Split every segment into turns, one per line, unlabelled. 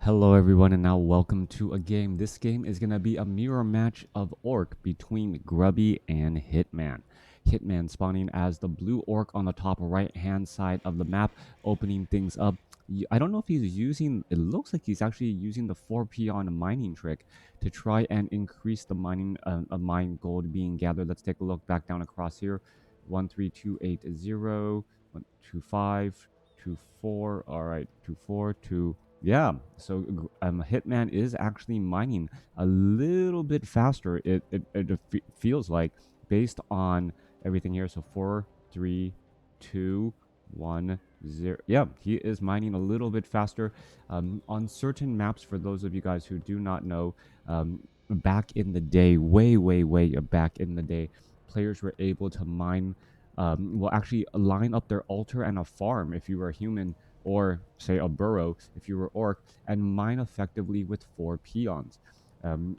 Hello everyone, and now welcome to a game. This game is going to be a mirror match of Orc between Grubby and Hitman. Hitman spawning as the blue Orc on the top right hand side of the map, opening things up. I don't know if he's using, it looks like he's actually using the 4 peon mining trick to try and increase the mining mine gold being gathered. Let's take a look back down across here. 13280, 125, 24, all right, 24, 2. Yeah, so Hitman is actually mining a little bit faster. It feels like based on everything here. So 4, 3, 2, 1, 0. Yeah, he is mining a little bit faster on certain maps. For those of you guys who do not know, back in the day, way back in the day, players were able to mine. Well, actually line up their altar and a farm if you were a human, or say a burrow if you were orc, and mine effectively with 4 peons. Um,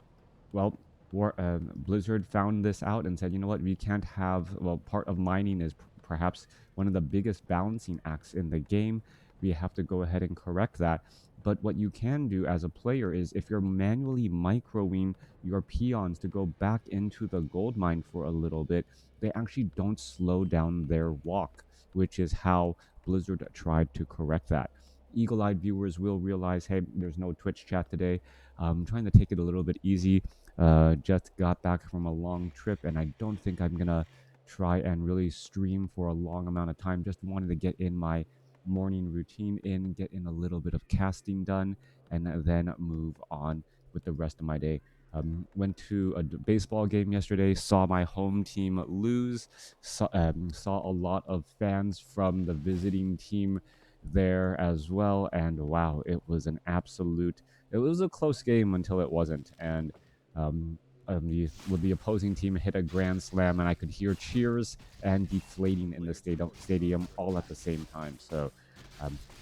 well, Blizzard found this out and said, you know what, we can't have, well, part of mining is perhaps one of the biggest balancing acts in the game. We have to go ahead and correct that. But what you can do as a player is, if you're manually microing your peons to go back into the gold mine for a little bit, they actually don't slow down their walk, which is how Blizzard tried to correct that. Eagle-eyed viewers will realize, hey, there's no Twitch chat today. I'm trying to take it a little bit easy. Just got back from a long trip, and I don't think I'm gonna try and really stream for a long amount of time. Just wanted to get in my morning routine in, get in a little bit of casting done, and then move on with the rest of my day. Went to a baseball game yesterday, saw my home team lose, saw a lot of fans from the visiting team there as well, and wow, it was it was a close game until it wasn't. And the opposing team hit a grand slam, and I could hear cheers and deflating in the stadium all at the same time. So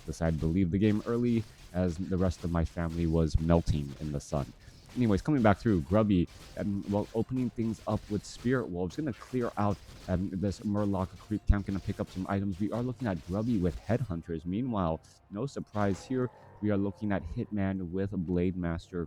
decided to leave the game early, as the rest of my family was melting in the sun. Anyways, coming back through, Grubby, well, opening things up with Spirit Wolves, going to clear out this Murloc creep camp, going to pick up some items. We are looking at Grubby with Headhunters. Meanwhile, no surprise here, we are looking at Hitman with Blade Master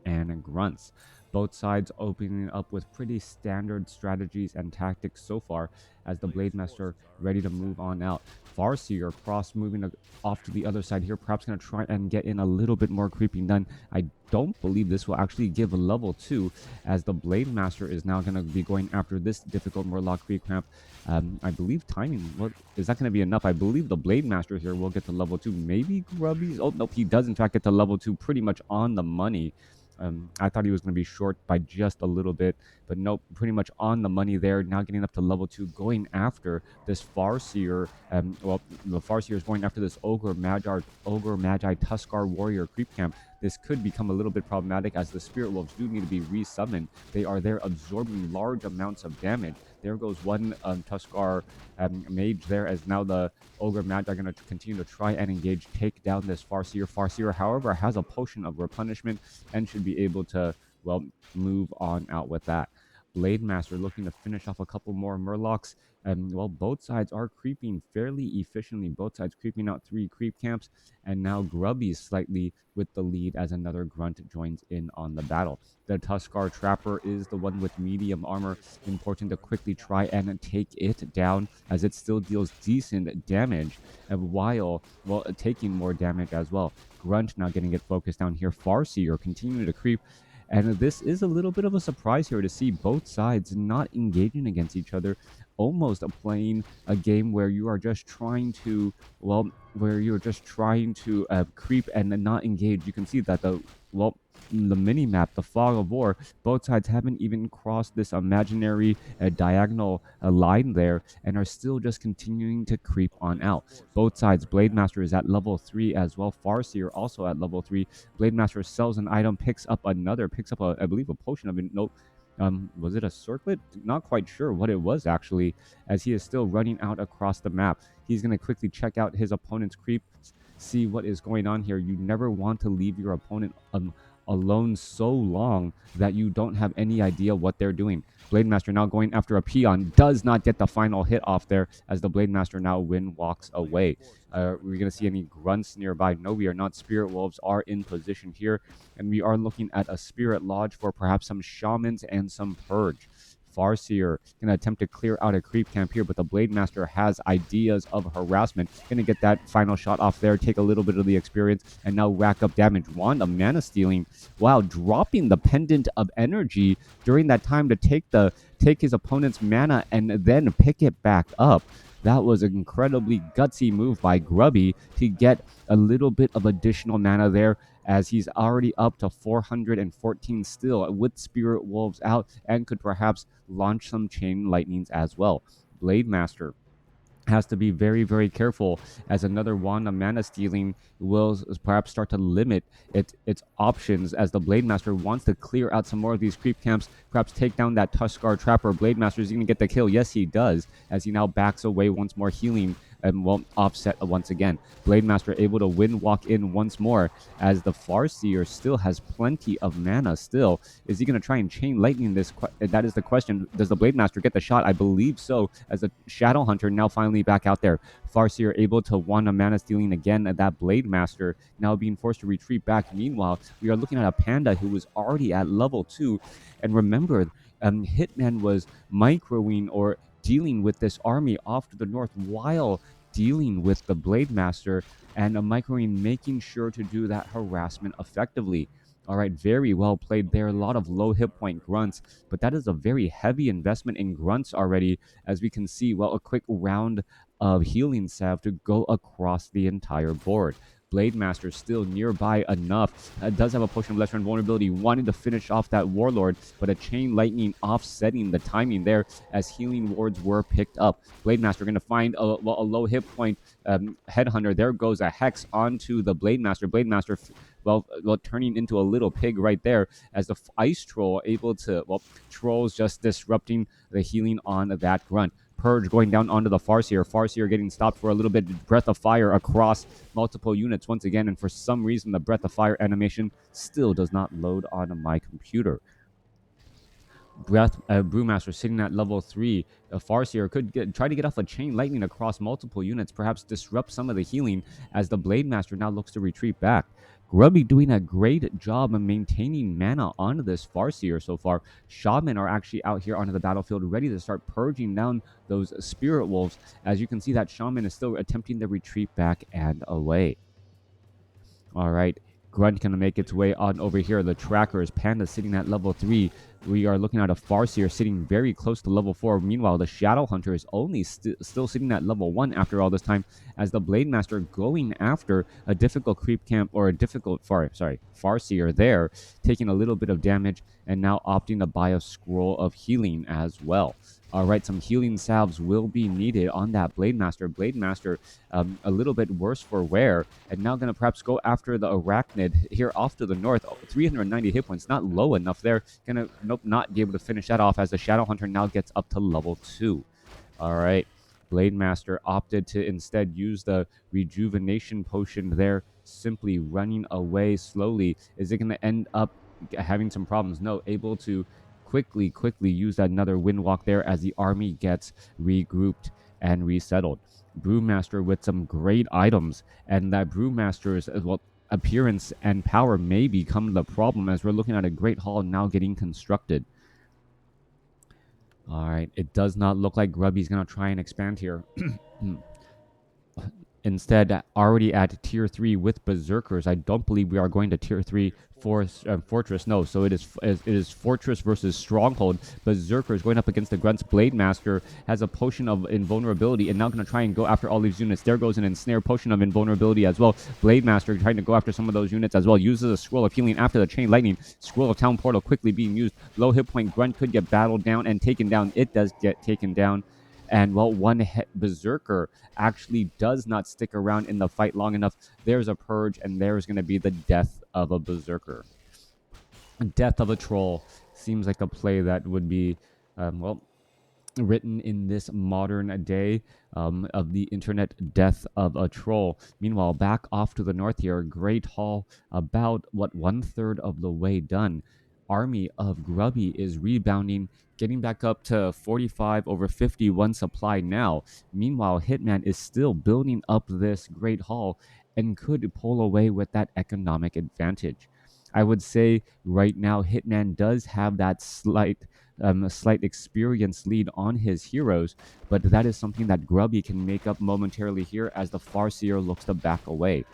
and Grunts. Both sides opening up with pretty standard strategies and tactics so far, as the Blade Master ready to move on out. Farseer cross moving off to the other side here, perhaps going to try and get in a little bit more creeping done. I don't believe this will actually give a level 2, as the Blade Master is now going to be going after this difficult Murloc creep camp. I believe timing, what is that going to be enough? I believe the Blade Master here will get to level 2. Maybe Grubby's, oh nope, he does in fact get to level 2 pretty much on the money. I thought he was going to be short by just a little bit, but nope, pretty much on the money there. Now getting up to level 2, going after this Farseer. Well, the Farseer is going after this Ogre Magi Tuskar Warrior creep camp. This could become a little bit problematic, as the Spirit Wolves do need to be resummoned. They are there absorbing large amounts of damage. There goes one Tuskar mage there, as now the Ogre Magi are going to continue to try and engage, take down this Farseer. Farseer, however, has a potion of replenishment and should be able to, well, move on out with that. Blade Master looking to finish off a couple more Murlocs. And well, both sides are creeping fairly efficiently. Both sides creeping out 3 creep camps. And now Grubby slightly with the lead, as another Grunt joins in on the battle. The Tuskar Trapper is the one with medium armor. Important to quickly try and take it down, as it still deals decent damage, while, well, taking more damage as well. Grunt now getting it focused down here. Farseer continuing to creep. And this is a little bit of a surprise here to see both sides not engaging against each other, almost playing a game where you are just trying to, well, where you're just trying to creep and not engage. You can see that the mini map, the Fog of War, both sides haven't even crossed this imaginary diagonal line there, and are still just continuing to creep on out. Both sides, Blade Master is at level 3 as well. Farseer also at level 3. Blade Master sells an item, picks up I believe, a potion of it. Nope. Was it a circlet? Not quite sure what it was actually, as he is still running out across the map. He's going to quickly check out his opponent's creep, see what is going on here. You never want to leave your opponent alone so long that you don't have any idea what they're doing. Blade Master now going after a peon, does not get the final hit off there as the Blade Master now walks away. We're going to see any grunts nearby. No, we are not. Spirit Wolves are in position here, and we are looking at a Spirit Lodge for perhaps some Shamans and some Purge. Farseer going to attempt to clear out a creep camp here, but the Blade Master has ideas of harassment. Going to get that final shot off there, take a little bit of the experience, and now rack up damage. Wanda mana stealing, wow, dropping the Pendant of Energy during that time to take his opponent's mana and then pick it back up. That was an incredibly gutsy move by Grubby to get a little bit of additional mana there, as he's already up to 414 still with Spirit Wolves out and could perhaps launch some Chain Lightnings as well. Blade Master has to be very, very careful, as another Wand of mana stealing will perhaps start to limit its options, as the Blade Master wants to clear out some more of these creep camps, perhaps take down that Tuskar Trapper. Blade Master is going to get the kill. Yes, he does, as he now backs away once more, healing and won't offset once again. Blade Master able to walk in once more, as the Farseer still has plenty of mana still. Is he going to try and Chain Lightning this? That is the question. Does the Blade Master get the shot? I believe so, as the Shadow Hunter now finally back out there. Farseer able to Wand of mana stealing again. That Blade Master now being forced to retreat back. Meanwhile, we are looking at a Panda who was already at level 2. And remember, Hitman was microing or dealing with this army off to the north while dealing with the Blade Master, and microing making sure to do that harassment effectively. All right, very well played there. A lot of low hit point grunts, but that is a very heavy investment in grunts already, as we can see. Well, a quick round of healing salve to go across the entire board. Blade Master still nearby enough. Does have a potion of lesser invulnerability, wanting to finish off that Warlord, but a Chain Lightning offsetting the timing there as healing wards were picked up. Blade Master going to find a low hit point Headhunter. There goes a Hex onto the Blade Master. Blade Master, well, turning into a little pig right there, as the Ice Troll able to, Trolls just disrupting the healing on that grunt. Purge going down onto the Farseer. Farseer getting stopped for a little bit. Breath of Fire across multiple units once again, and for some reason the Breath of Fire animation still does not load on my computer. Brewmaster sitting at level 3. The Farseer could try to get off a Chain Lightning across multiple units, perhaps disrupt some of the healing, as the Blade Master now looks to retreat back. Grubby doing a great job of maintaining mana onto this Farseer so far. Shaman are actually out here onto the battlefield, ready to start purging down those Spirit Wolves. As you can see, that Shaman is still attempting to retreat back and away. All right, Grunt going to make its way on over here. The Trackers, Panda sitting at level 3. We are looking at a Farseer sitting very close to level 4. Meanwhile, the Shadow Hunter is only still sitting at level 1 after all this time, as the Blade Master going after a difficult creep camp, or a difficult Farseer there, taking a little bit of damage and now opting to buy a Scroll of Healing as well. All right, some healing salves will be needed on that Blade Master. Blade Master a little bit worse for wear, and now going to perhaps go after the Arachnid here off to the north. 390 hit points, not low enough there. Going to not be able to finish that off, as the Shadow Hunter now gets up to level 2. All right, Blade Master opted to instead use the Rejuvenation Potion there, simply running away slowly. Is it going to end up having some problems? No, able to quickly use another Windwalk there, as the army gets regrouped and resettled. Brewmaster with some great items, and that Brewmaster's appearance and power may become the problem, as we're looking at a Great Hall now getting constructed. All right, it does not look like Grubby's going to try and expand here. Instead, already at tier 3 with Berserkers. I don't believe we are going to tier 3 Fortress. No, so it is Fortress versus Stronghold. Berserkers going up against the Grunts. Blade Master has a potion of invulnerability, and now going to try and go after all these units. There goes an ensnare potion of invulnerability as well. Blade Master trying to go after some of those units as well. Uses a Scroll of Healing after the Chain Lightning. Scroll of Town Portal quickly being used. Low hit point Grunt could get battled down and taken down. It does get taken down. And one Berserker actually does not stick around in the fight long enough. There's a purge, and there's going to be the death of a Berserker. Death of a Troll seems like a play that would be, written in this modern day of the internet death of a troll. Meanwhile, back off to the north here, Great Hall, about what 1/3 of the way done. Army of Grubby is rebounding, getting back up to 45 over 51 supply now. Meanwhile, Hitman is still building up this Great Hall and could pull away with that economic advantage. I would say right now Hitman does have that a slight experience lead on his heroes, but that is something that Grubby can make up momentarily here as the Farseer looks to back away.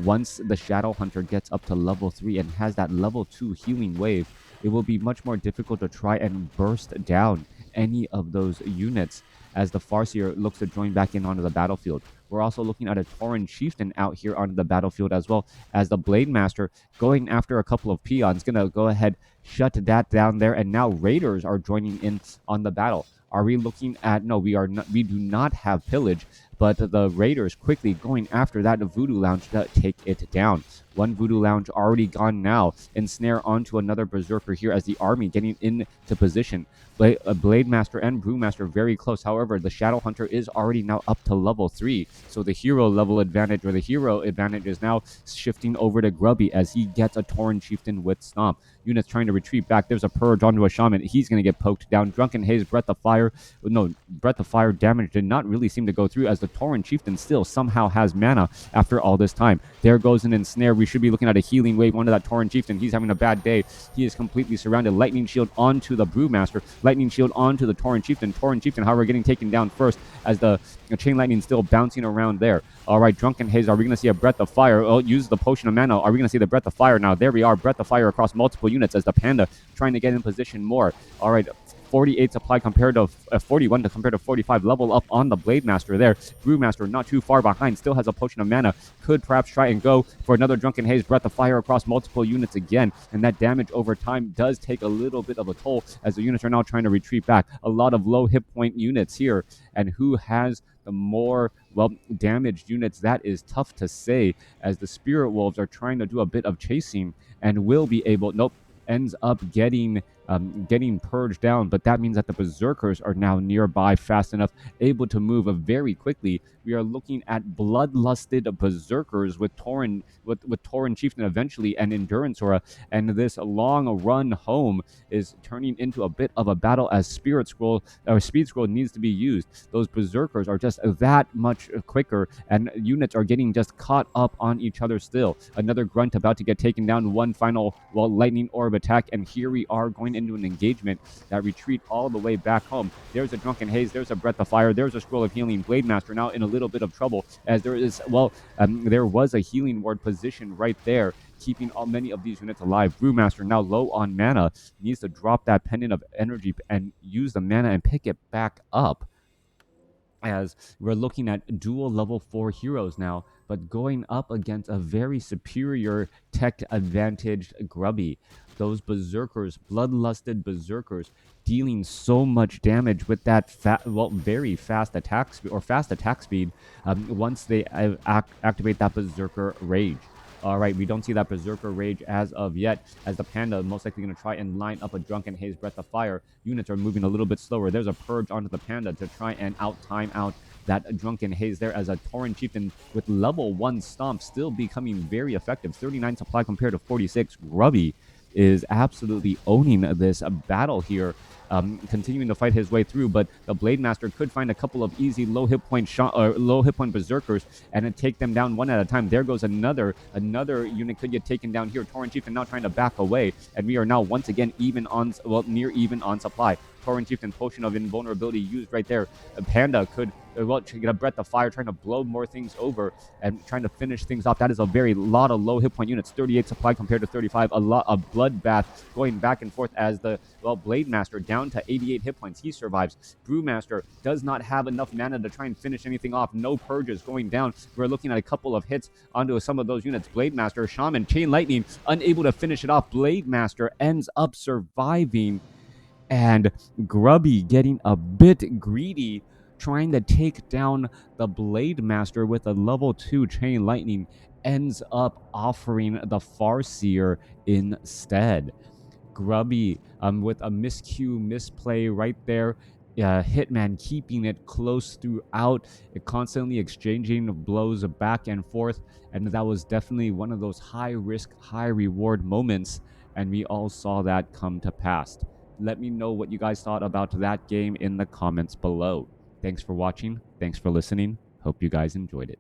Once the Shadow Hunter gets up to level 3 and has that level 2 healing wave, it will be much more difficult to try and burst down any of those units as the Farseer looks to join back in onto the battlefield. We're also looking at a Tauren Chieftain out here onto the battlefield as well as the Blade Master going after a couple of peons. Gonna go ahead, shut that down there, and now Raiders are joining in on the battle. Are we looking at no, we are not, we do not have pillage, but the Raiders quickly going after that Voodoo Lounge to take it down. One Voodoo Lounge already gone now. Ensnare onto another Berserker here as the army getting into position. Blade Master and Brewmaster very close. However, the Shadow Hunter is already now up to level 3. So the hero level advantage, or the hero advantage, is now shifting over to Grubby as he gets a Tauren Chieftain with Stomp. Units trying to retreat back. There's a Purge onto a Shaman. He's going to get poked down. Drunken Haze, Breath of Fire. No, Breath of Fire damage did not really seem to go through as the Tauren Chieftain still somehow has mana after all this time. There goes an Ensnare. We should be looking at a healing wave onto that Tauren Chieftain. He's having a bad day. He is completely surrounded. Lightning Shield onto the Brewmaster. Lightning Shield onto the Tauren Chieftain. Tauren Chieftain, however, getting taken down first as the Chain Lightning still bouncing around there. All right, Drunken Haze, are we going to see a Breath of Fire? Oh, use the Potion of Mana. Are we going to see the Breath of Fire now? There we are, Breath of Fire across multiple units as the Panda trying to get in position more. All right, 48 supply compared to 41 to compared to 45. Level up on the Blade Master there. Brewmaster not too far behind, still has a Potion of Mana. Could perhaps try and go for another Drunken Haze, Breath of Fire across multiple units again. And that damage over time does take a little bit of a toll as the units are now trying to retreat back. A lot of low hit point units here. And who has the more, well, damaged units? That is tough to say as the Spirit Wolves are trying to do a bit of chasing and will be able, nope, ends up getting purged down, but that means that the Berserkers are now nearby fast enough, able to move very quickly. We are looking at bloodlusted Berserkers with Tauren Chieftain eventually and Endurance Aura, and this long run home is turning into a bit of a battle as Speed Scroll needs to be used. Those Berserkers are just that much quicker, and units are getting just caught up on each other still. Another Grunt about to get taken down, one final, well, Lightning Orb attack, and here we are going into an engagement that retreat all the way back home. There's a Drunken Haze, there's a Breath of Fire, there's a Scroll of Healing. Blade Master now in a little bit of trouble as there is, well, there was a Healing Ward position right there, keeping many of these units alive. Brewmaster now low on mana, needs to drop that Pendant of Energy and use the mana and pick it back up, as we're looking at dual level 4 heroes now, but going up against a very superior tech advantaged Grubby. Those Berserkers, bloodlusted Berserkers, dealing so much damage with that very fast attack speed, or fast attack speed, once they activate that Berserker Rage. All right, we don't see that Berserker Rage as of yet, as the Panda most likely going to try and line up a Drunken Haze, Breath of Fire. Units are moving a little bit slower. There's a Purge onto the Panda to try and time out that Drunken Haze there, as a Tauren Chieftain with level 1 Stomp still becoming very effective. 39 supply compared to 46. Grubby is absolutely owning this battle here, continuing to fight his way through, but the Blade Master could find a couple of easy low hit point Berserkers and then take them down one at a time. There goes another unit could get taken down here. Tauren Chieftain now trying to back away, and we are now once again near even on supply. Tauren Chieftain Potion of Invulnerability used right there. Panda could get a Breath of Fire, trying to blow more things over and trying to finish things off. That is a very lot of low hit point units. 38 supply compared to 35. A lot of bloodbath going back and forth as the Blade Master down to 88 hit points. He survives. Brewmaster does not have enough mana to try and finish anything off. No purges going down. We're looking at a couple of hits onto some of those units. Blade Master, Shaman, Chain Lightning, unable to finish it off. Blade Master ends up surviving, and Grubby getting a bit greedy, trying to take down the Blade Master with a level 2 Chain Lightning, ends up offering the Farseer instead. Grubby with a miscue, misplay right there, Hitman keeping it close throughout, it constantly exchanging blows back and forth, and that was definitely one of those high risk, high reward moments, and we all saw that come to pass. Let me know what you guys thought about that game in the comments below. Thanks for watching. Thanks for listening. Hope you guys enjoyed it.